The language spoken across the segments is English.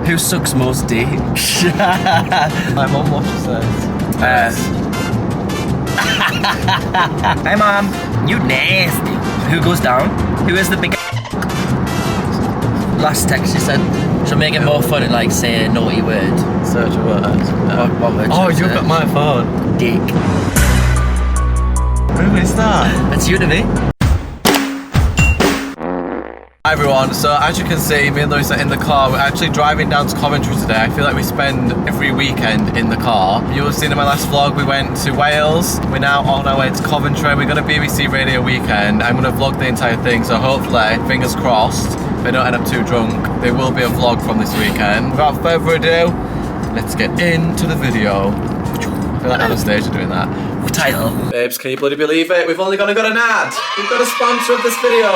Who sucks most dick? My mum watches this. Hey mom, you nasty. Who goes down? Who is the big last text you said? Should make it more fun and like say a naughty word. Search a word. What word? Oh, you've got my phone. Dick. Who is that? That's you to me. Hi everyone, so as you can see, me and Lewis are in the car. We're actually driving down to Coventry today. I feel like we spend every weekend in the car. You will have seen in my last vlog, we went to Wales. We're now on our way to Coventry. We got a BBC Radio weekend. I'm going to vlog the entire thing, so hopefully, fingers crossed, if I don't end up too drunk, there will be a vlog from this weekend. Without further ado, let's get into the video. I feel like Anastasia doing that. Title. Babes, can you bloody believe it? We've only got an ad. We've got a sponsor of this video.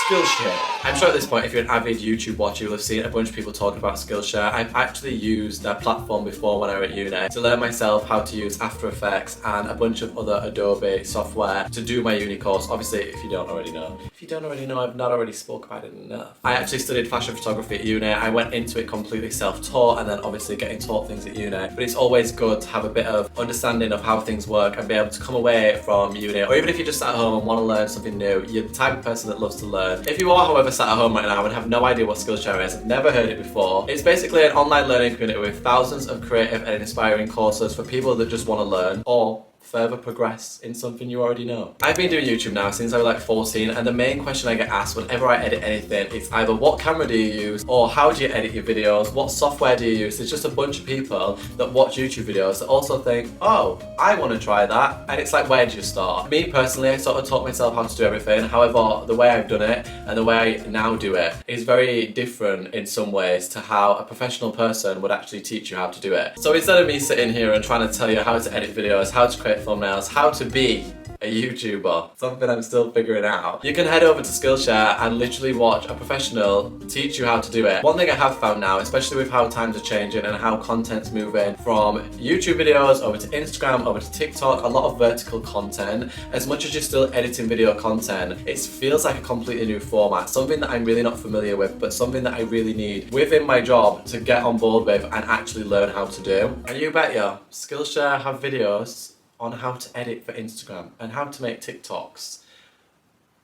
Skillshare. I'm sure at this point, if you're an avid YouTube watcher, you'll have seen a bunch of people talking about Skillshare. I've actually used that platform before when I was at uni to learn myself how to use After Effects and a bunch of other Adobe software to do my uni course. Obviously, if you don't already know. If you don't already know, I've not already spoke about it enough. I actually studied fashion photography at uni. I went into it completely self-taught and then obviously getting taught things at uni. But it's always good to have a bit of understanding of how things work and be able to come away from uni, or even if you're just sat at home and want to learn something new, you're the type of person that loves to learn. If you are, however, sat at home right now and have no idea what Skillshare is, I've never heard it before, it's basically an online learning community with thousands of creative and inspiring courses for people that just want to learn or further progress in something you already know. I've been doing YouTube now since I was like 14, and the main question I get asked whenever I edit anything is either what camera do you use, or how do you edit your videos, what software do you use. There's just a bunch of people that watch YouTube videos that also think, oh, I want to try that, and it's like, where do you start? Me personally, I sort of taught myself how to do everything. However, the way I've done it and the way I now do it is very different in some ways to how a professional person would actually teach you how to do it. So instead of me sitting here and trying to tell you how to edit videos, how to create thumbnails, how to be a YouTuber, something I'm still figuring out, you can head over to Skillshare and literally watch a professional teach you how to do it. One thing I have found now, especially with how times are changing and how content's moving from YouTube videos over to Instagram, over to TikTok, a lot of vertical content, as much as you're still editing video content, it feels like a completely new format, something that I'm really not familiar with, but something that I really need within my job to get on board with and actually learn how to do. And you bet you, Skillshare have videos on how to edit for Instagram and how to make TikToks.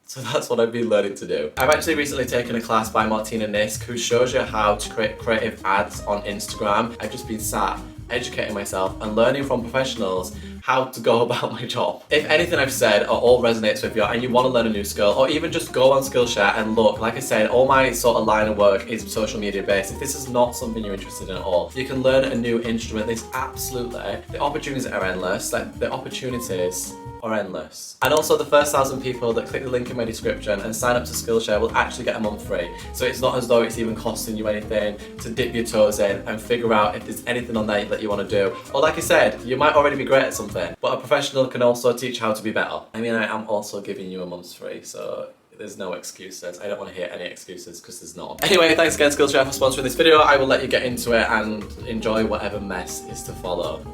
So that's what I've been learning to do. I've actually recently taken a class by Martina Nisk who shows you how to create creative ads on Instagram. I've just been sat educating myself and learning from professionals how to go about my job. If anything I've said all resonates with you and you want to learn a new skill, or even just go on Skillshare and look, like I said, all my sort of line of work is social media based. If this is not something you're interested in at all, you can learn a new instrument. There's absolutely, the opportunities are endless. Like, the opportunities are endless. And also the first 1,000 people that click the link in my description and sign up to Skillshare will actually get a month free. So it's not as though it's even costing you anything to dip your toes in and figure out if there's anything on there that you want to do. Or like I said, you might already be great at something, but a professional can also teach how to be better. I mean, I am also giving you a month's free, so there's no excuses. I don't want to hear any excuses because there's none. Anyway, thanks again Skillshare for sponsoring this video. I will let you get into it and enjoy whatever mess is to follow.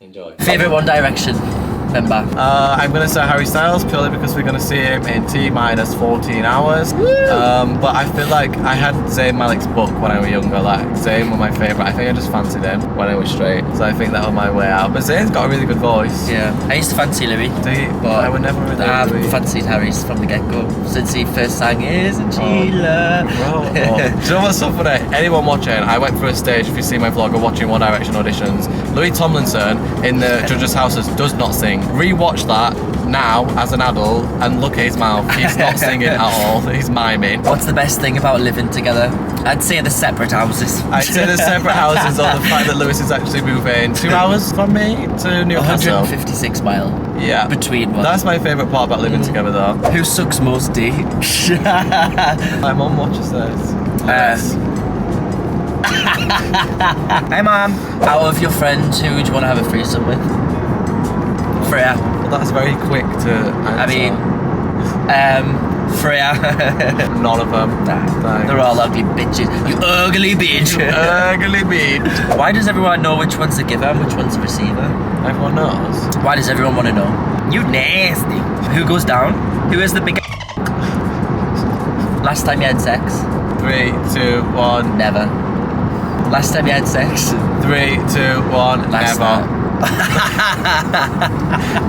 Enjoy. Favourite One Direction member? I'm going to say Harry Styles purely because we're going to see him in T-minus 14 hours. But I feel like I had Zayn Malik's book when I was younger. Like, Zayn was my favourite. I think I just fancied him when I was straight. So I think that was my way out. But Zayn's got a really good voice. Yeah. I used to fancy Louis. But I would never really I've fancied Harry's from the get-go. Since he first sang Isn't She Love? Bro. Do you know what's so funny? Anyone watching, I went through a stage, if you see my vlog, of watching One Direction auditions. Louis Tomlinson in the judges' houses does not sing. Rewatch that now as an adult and look at his mouth. He's not singing at all. He's miming. What's the best thing about living together? I'd say the separate houses. I'd say the separate houses, or the fact that Lewis is actually moving 2 hours from me to Newcastle. 156 mile. Yeah. Between one. That's my favourite part about living together though. Who sucks most dick? My mum watches this. Hey mom. Out of your friends, who would you want to have a threesome with? Freya. Well, that's very quick to answer. I mean, Freya. None of them. Nah, they're all ugly bitches. You ugly bitch. You ugly bitch. Why does everyone know which one's the giver and which one's the receiver? Everyone knows. Why does everyone want to know? You nasty. Who goes down? Who is the big? Last time you had sex? 3, 2, 1. Never. Last time you had sex? 3, 2, 1. Last Never.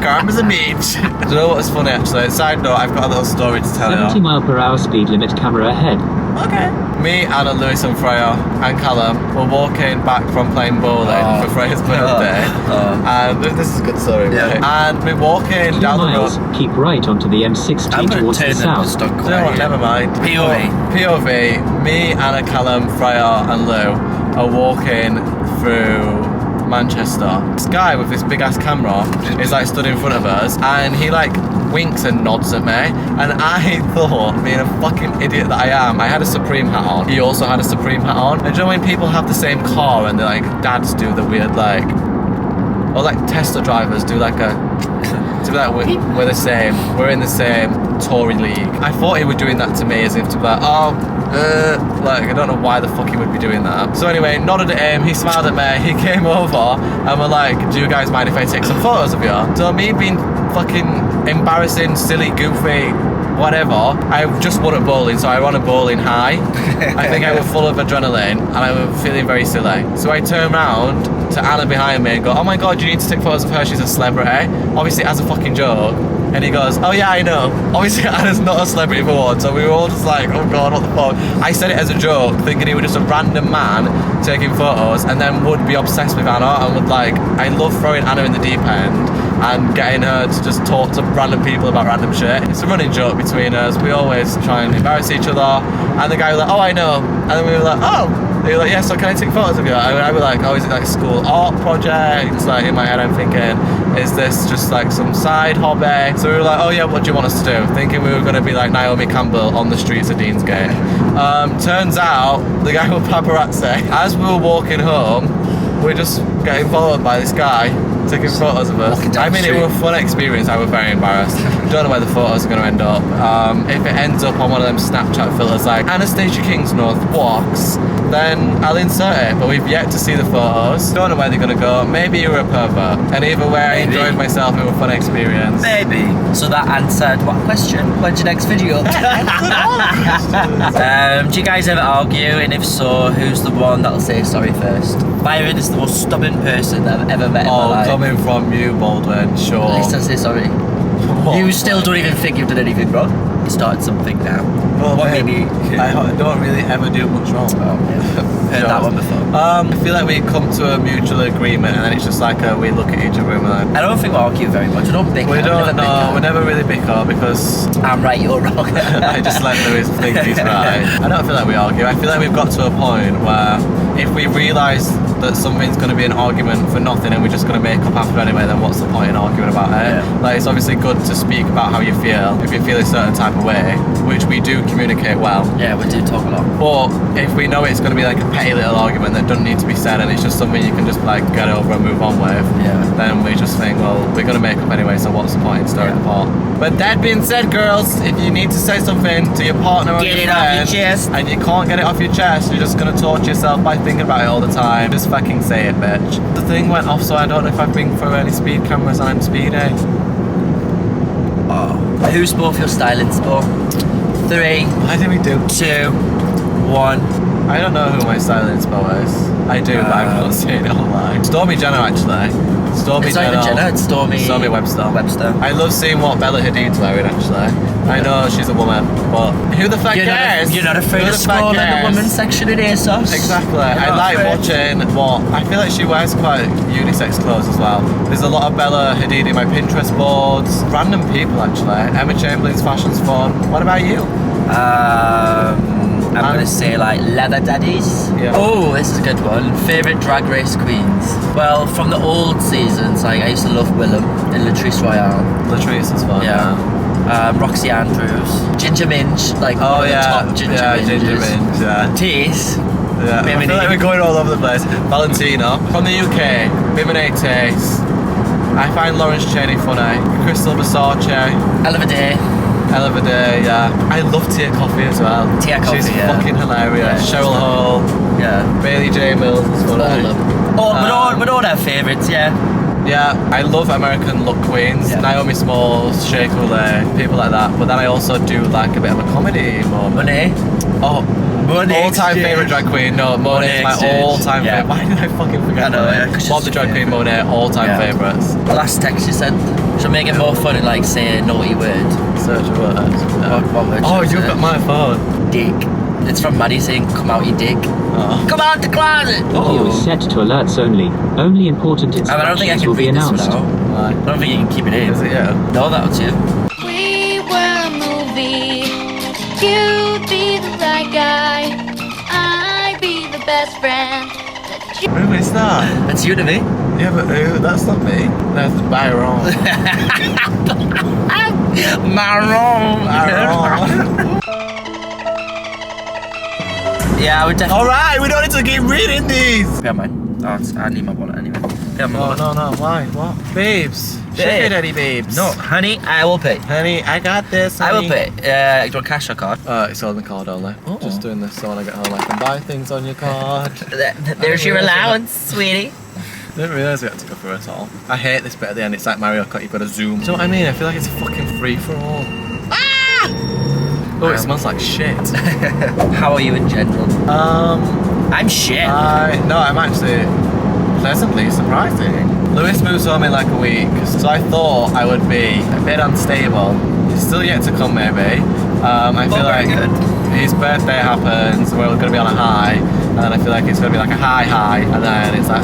Karma's a bitch. Do you know what's funny actually? Side note, I've got a little story to tell 70 you. mph speed limit, camera ahead. Okay. Me, Anna, Lewis and Freya and Callum were walking back from playing bowling for Freya's birthday. And this is a good story, right? And we're walking 2 down miles, the road. keep right onto the M16 I'm going towards to the turn them to south. stop You know what, never mind. POV, me, Anna, Callum, Freya and Lou are walking through Manchester. This guy with this big ass camera is like stood in front of us and he like winks and nods at me, and I thought, being a fucking idiot that I am, I had a Supreme hat on. He also had a Supreme hat on. And do you know when people have the same car and they're like, dads do the weird like, or like Tesla drivers do like a to be like, we're the same, we're in the same Tory league. I thought he was doing that to me as if to be like, like, I don't know why the fuck he would be doing that. So anyway, nodded at him, he smiled at me, he came over and we're like, do you guys mind if I take some photos of you? So me being fucking embarrassing, silly, goofy, whatever, I just won at bowling, so I won a bowling high. I think I was full of adrenaline and I was feeling very silly. So I turned around to Anna behind me and go, oh my god, you need to take photos of her, she's a celebrity. Obviously as a fucking joke. And he goes, oh yeah, I know. Obviously Anna's not a celebrity for one, so we were all just like, oh god, what the fuck. I said it as a joke, thinking he was just a random man taking photos and then would be obsessed with Anna and would like, I love throwing Anna in the deep end and getting her to just talk to random people about random shit. It's a running joke between us. We always try and embarrass each other. And the guy was like, oh, I know. And then we were like, oh. They were like, yeah, so can I take photos of you? I was like, oh, is it like a school art project? It's like, in my head, I'm thinking, is this just like some side hobby? So we were like, oh yeah, what do you want us to do? Thinking we were going to be like Naomi Campbell on the streets of Deansgate. Turns out, the guy with Paparazzi, as we were walking home, we're just getting followed by this guy taking photos of us. I mean, it was a fun experience. I was very embarrassed. Don't know where the photos are going to end up. If it ends up on one of them Snapchat filters like Anastasia Kingsnorth walks, then I'll insert it. But we've yet to see the photos. Don't know where they're going to go. Maybe you were a pervert. And either way, I enjoyed myself. It was a fun experience. Maybe. So that answered what question? When's your next video? Do you guys ever argue? And if so, who's the one that'll say sorry first? Byron is the most stubborn person I've ever met in my life. Coming from you, Baldwin, sure. At least I say sorry. What? You still don't even think you've done anything wrong. You started something now. Well, What mate, maybe? I don't really ever do much wrong. Heard that one before. I feel like we come to a mutual agreement and then it's just like we look at each other and we're like, I don't think we argue very much. We don't bicker. we don't know, we never really bicker because I'm right, you're wrong. I just let Lewis think he's right. I don't feel like we argue. I feel like we've got to a point where if we realise that something's going to be an argument for nothing and we're just going to make up after anyway, then what's the point in arguing about it? Yeah. Like, it's obviously good to speak about how you feel if you feel a certain type of way, which we do communicate well. Yeah, we do talk a lot. But if we know it's going to be like a petty little argument that doesn't need to be said and it's just something you can just like get over and move on with, then we just think, well, we're going to make up anyway, so what's the point in stirring the pot? But that being said, girls, if you need to say something to your partner or Get your it off your friend chest. and you can't get it off your chest, you're just going to torture yourself by thinking about it all the time, just fucking say it, bitch. The thing went off, so I don't know if I've been through any speed cameras and I'm speeding. Oh. Who's both your styling sport? 3, Why did we do? 2, 1. I don't know who my stylist inspo is. I do, but I'm not seeing it online. Stormy Jenner, actually. Stormy It's not even Jenner, it's Stormy Webster. Webster. I love seeing what Bella Hadid's wearing, actually. I know she's a woman, but who the fuck cares? You're not afraid Who of the fuck scrolling the cares? women's section in ASOS? Exactly. I like watching what I feel like she wears quite unisex clothes as well. There's a lot of Bella Hadid in my Pinterest boards. Random people, actually. Emma Chamberlain's fashion's fun. What about you? I'm gonna say like leather daddies. Yeah. Oh, this is a good one. Favorite drag race queens? Well, from the old seasons, like I used to love Willem and Latrice Royale. Latrice is fun. Yeah. Roxy Andrews, Ginger Minge, like one of the top Ginger Minges. Ginger Minge, yeah. Tease. Yeah, I feel like we're going all over the place. Valentina, from the UK, Bimini Taste. I find Lawrence Chaney funny. Crystal Versace. Hell of a day. Hell of a day, yeah. I love Tia Coffee as well. Tia Coffee, She's yeah. fucking hilarious. Yeah, Cheryl Hole. Yeah. Bailey J. Mills is funny. All of them. We're all our favourites, yeah. Yeah, I love American look queens. Yeah. Naomi Smalls, Shea Coulee, people like that. But then I also do like a bit of a comedy moment. Money. Oh, Money All-time exchange. favourite drag queen. No, Monet is my Exchange. all-time Yeah. favourite. Why did I fucking forget I know, Monet? yeah, 'cause Love the she's drag queen favourite. Monet, all-time Yeah. favourites. The last text you sent. Should make it more fun and like say a naughty word. Search a word. What word Oh, should I you've search? got my phone. Dick. It's from Maddie saying, "Come out, you dick." Oh. Come out the closet. Audio is set to alerts only. Only important I don't think I instructions can will be read this announced. one out. Why? I don't think you can keep it in. Is it you? No, that was you. We were a movie. You'd be the right guy. I'd be the best friend. That you Who is that? That's you to me. Yeah, but who? That's not me. That's Byron. Maroon. Byron. Yeah, I would definitely. Alright, we don't need to keep reading these. Yeah, mine. Oh, I need my wallet anyway. Yeah, my wallet. No, why? What? Babes. Sugar daddy babes. No, honey, I will pay. Honey, I got this. I will honey. pay. Do you want cash or card? It's on the card only. Oh. Just doing this so when I get home I can buy things on your card. There's your allowance, sweetie. Didn't realise we had to go through it all. I hate this bit at the end. It's like Mario Kart, you've got to zoom. Do you know what I mean? I feel like it's a fucking free for all. Ah! Oh, it smells like shit. How are you in general? I'm shit. No, I'm actually pleasantly surprising. Lewis moves home in like a week, so I thought I would be a bit unstable. He's still yet to come, maybe. I feel very like good. his birthday happens, we're going to be on a high, and then I feel like it's going to be like a high, and then it's like,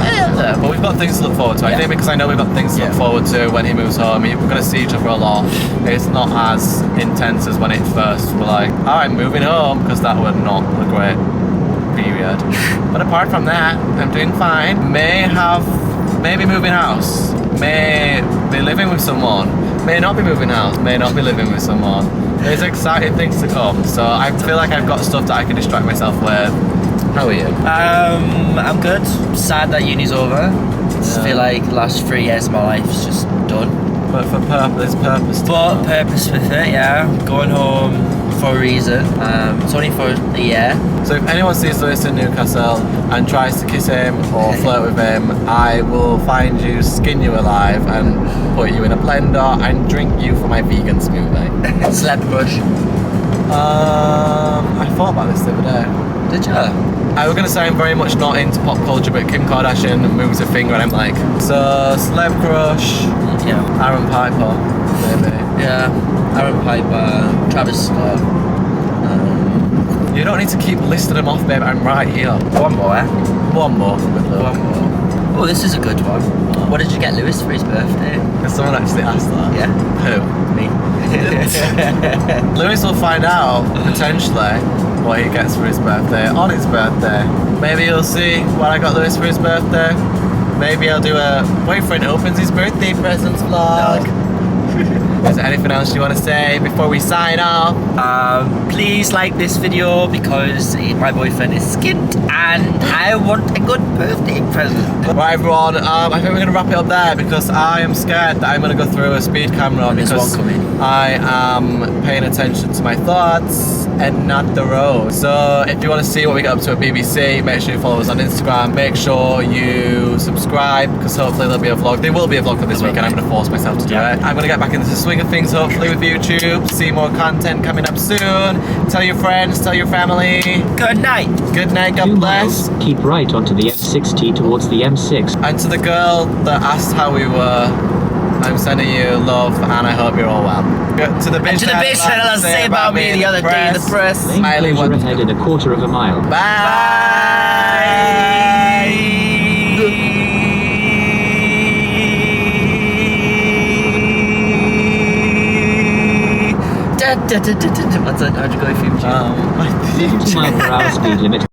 but we've got things to look forward to. I think because I know we've got things to look forward to when he moves home. We're going to see each other a lot. It's not as intense as when it first were like, oh, I'm moving home, because that would not look great. Period. But apart from that, I'm doing fine. Maybe moving house. May be living with someone. May not be moving house. May not be living with someone. There's exciting things to come. So I feel like I've got stuff that I can distract myself with. How are you? I'm good. Sad that uni's over. Just feel like the last 3 years of my life's just done. But for purpose to But purpose with it, yeah. Going home for a reason. It's only for a year. So if anyone sees Lewis in Newcastle and tries to kiss him or flirt with him, I will find you, skin you alive, and put you in a blender and drink you for my vegan smoothie. Celeb crush. I thought about this the other day. Did you? I was gonna say I'm very much not into pop culture, but Kim Kardashian moves a finger and I'm like, so celeb crush, Yeah. Aaron Piper, maybe. Yeah. Aaron Piper, Travis Scott. You don't need to keep listing them off, babe. I'm right here. One more, eh? One more. Good luck. One more. Oh, this is a good one. What did you get Lewis for his birthday? Because someone actually asked that. Yeah. Who? Me. Lewis will find out, potentially, what he gets for his birthday on his birthday. Maybe you'll see what I got Lewis for his birthday. Maybe I'll do a boyfriend opens his birthday presents vlog. Is there anything else you want to say before we sign off? Please like this video because my boyfriend is skint and I want a good birthday present. Right everyone, I think we're going to wrap it up there because I am scared that I'm going to go through a speed camera There's because one coming. I am paying attention to my thoughts and not the road. So if you want to see what we get up to at BBC, make sure you follow us on Instagram. Make sure you subscribe because hopefully there'll be a vlog. There will be a vlog for this week and I'm going to force myself to do it. I'm going to get back into the swing of things hopefully with YouTube. See more content coming up soon. Tell your friends, tell your family. Good night. Good night, 2 God bless. miles, keep right onto the M60 towards the M6. And to the girl that asked how we were, I'm sending you love and I hope you're all well. To the bitch To the bitch that had to say about me the other day in the press. Lane Smiley closure ones. ahead in a quarter of a mile. What's that? How'd you go if you 50 mile per hour speed limit.